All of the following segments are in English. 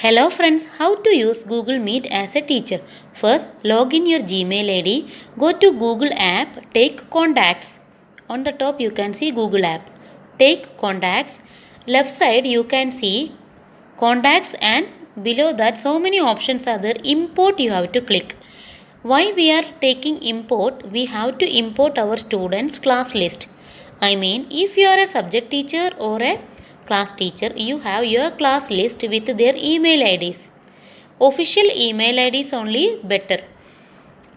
Hello friends, how to use Google Meet as a teacher. First, log in your Gmail ID, go to Google app, take contacts. On the top you can see Google app. Take contacts. Left side you can see contacts and below that so many options are there. Import you have to click. Why we are taking import? We have to import our students class list. I mean, if you are a subject teacher or a class teacher, you have your class list with their email IDs. Official email IDs only better.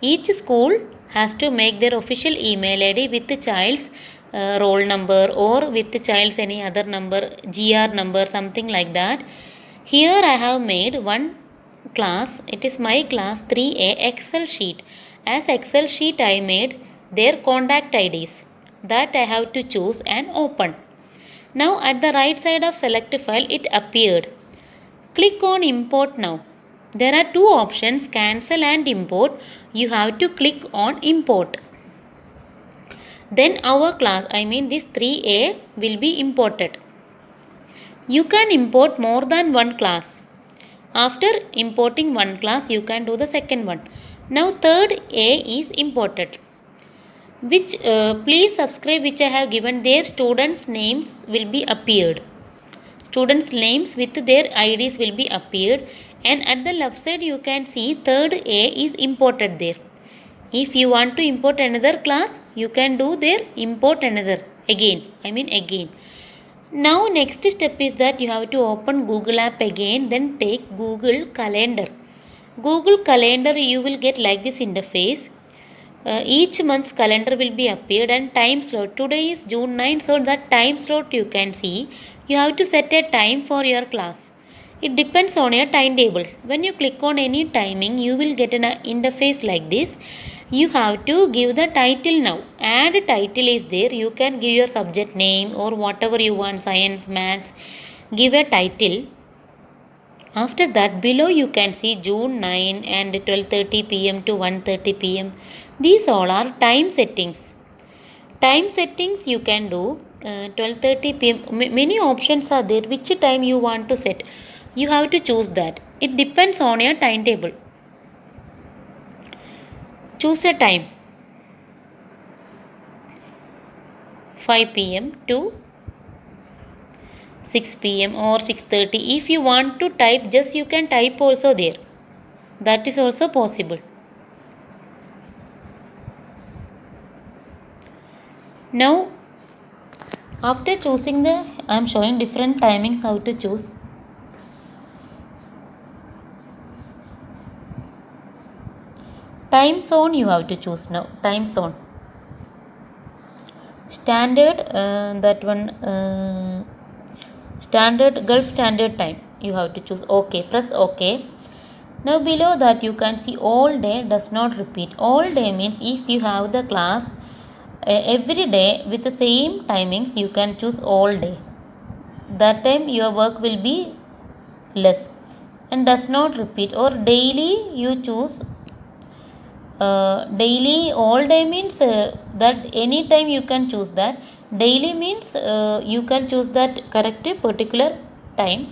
Each school has to make their official email ID with the child's roll number or with the child's any other number, GR number, something like that. Here I have made one class. It is my class 3A Excel sheet. As Excel sheet I made their contact IDs that I have to choose and open. Now at the right side of select file it appeared. Click on import now. There are two options, cancel and import. You have to click on import. Then our class, I mean this 3A will be imported. You can import more than one class. After importing one class, you can do the second one. Now third A is imported. Please subscribe which I have given. Their students' names will be appeared. Students' names with their IDs will be appeared, and at the left side you can see third A is imported there. If you want to import another class, you can do there import another again. Now next step is that you have to open Google app again, then take Google Calendar. Google Calendar you will get like this interface. Each month's calendar will be appeared and time slot. Today is June 9, so that time slot you can see. You have to set a time for your class. It depends on your timetable. When you click on any timing, you will get an interface like this. You have to give the title now. Add title is there. You can give your subject name or whatever you want, science, maths. Give a title. After that, below you can see June 9 and 12:30 pm to 1:30 pm. These all are time settings. Time settings you can do 12:30 pm. Many options are there. Which time you want to set? You have to choose that. It depends on your timetable. Choose a time. 5 pm to 6 pm or 6:30. If you want to type, just you can type also there. That is also possible. Now after choosing I am showing different timings how to choose. Time zone you have to choose now. Time zone. Standard that one standard Gulf Standard Time you have to choose. OK. Press OK. Now below that you can see all day does not repeat. All day means if you have the class every day with the same timings, you can choose all day. That time your work will be less. And does not repeat, or daily you choose. Daily all day means that any time you can choose that. Daily means you can choose that correct particular time.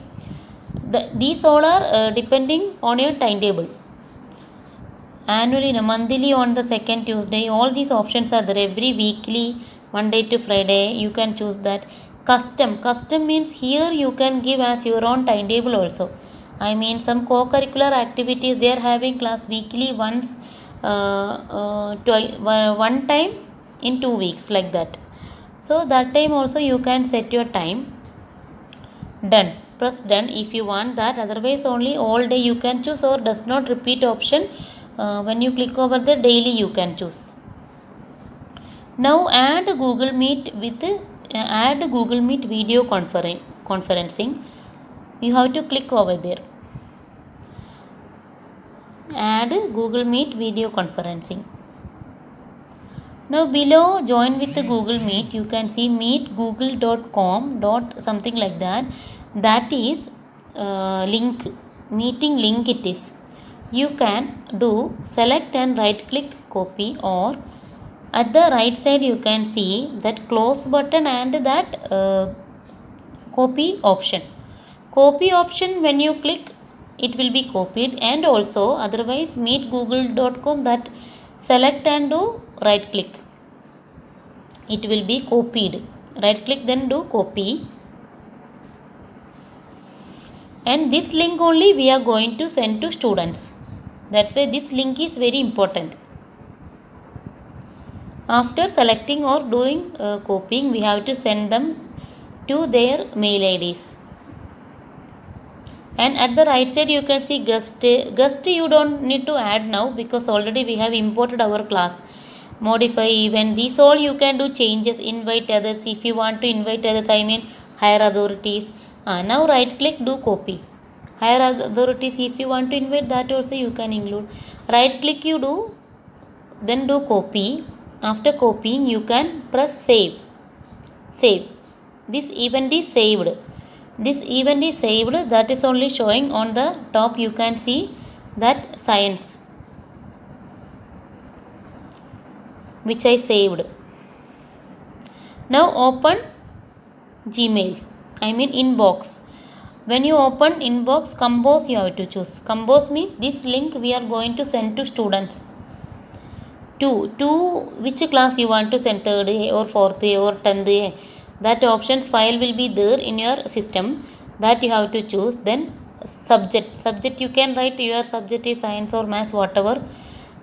These all are depending on your timetable. Annually, monthly on the second Tuesday, all these options are there. Every weekly, Monday to Friday, you can choose that. Custom means here you can give as your own timetable also. I mean some co-curricular activities they are having class weekly once, one time in 2 weeks like that. So that time also you can set your time. Done. Press done if you want that. Otherwise only all day you can choose, or does not repeat option. When you click over the daily you can choose. Now add Google Meet with add Google Meet video conferencing. You have to click over there. Add Google Meet video conferencing. Now below join with the Google Meet you can see meetgoogle.com something like that. That is link, meeting link it is. You can do select and right click copy, or at the right side you can see that close button and that copy option. Copy option when you click it will be copied, and also otherwise meetgoogle.com, that select and do right click, it will be copied. Right click, then do copy, and this link only we are going to send to students. That's why this link is very important. After selecting or doing copying, we have to send them to their mail IDs. And at the right side you can see guest. Guest you don't need to add now because already we have imported our class. Modify event, these all you can do changes. Invite others, if you want to invite others, I mean higher authorities. Now right click, do copy. Higher authorities, if you want to invite, that also you can include. Right click you do, then do copy. After copying you can press save. Save. This event is saved. This event is saved, that is only showing on the top. You can see that science which I saved. Now open Gmail, I mean inbox. When you open inbox, compose you have to choose. Compose means this link we are going to send to students. To which class you want to send, 3rd A or 4th A or 10th A, that options file will be there in your system, that you have to choose. Then subject you can write your subject is science or maths, whatever,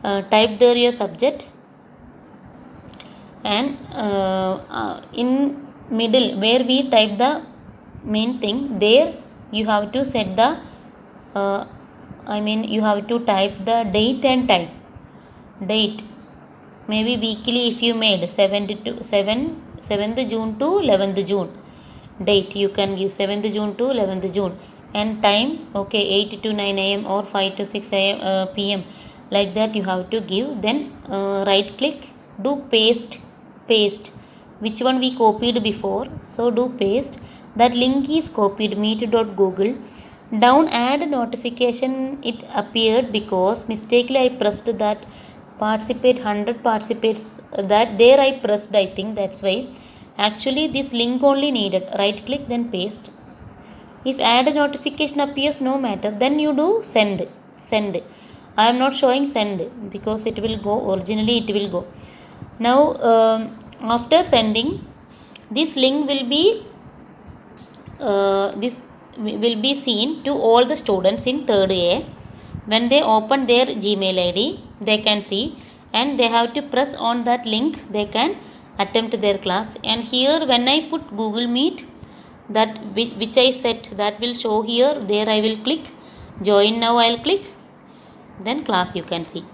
type there your subject. And in middle where we type the main thing, there you have to set the you have to type the date and time. Date, maybe weekly if you made 7th June to 11th June. Date you can give 7th June to 11th June. And time, okay, 8 to 9 am or 5 to 6 am, pm, like that you have to give. Then right click, do paste. Which one we copied before, so do paste. That link is copied, meet.google. Down add notification, it appeared because mistakenly I pressed that participate 100 participates, that there I pressed, I think that's why. Actually this link only needed. Right click, then paste. If add notification appears, no matter, then you do send. I am not showing send because it will go, originally it will go. Now after sending, this link will be seen to all the students in 3rd A. When they open their Gmail ID, they can see, and they have to press on that link, they can attempt their class. And here when I put Google Meet, that which I set, that will show here. There I will click join now, I'll click, then class you can see.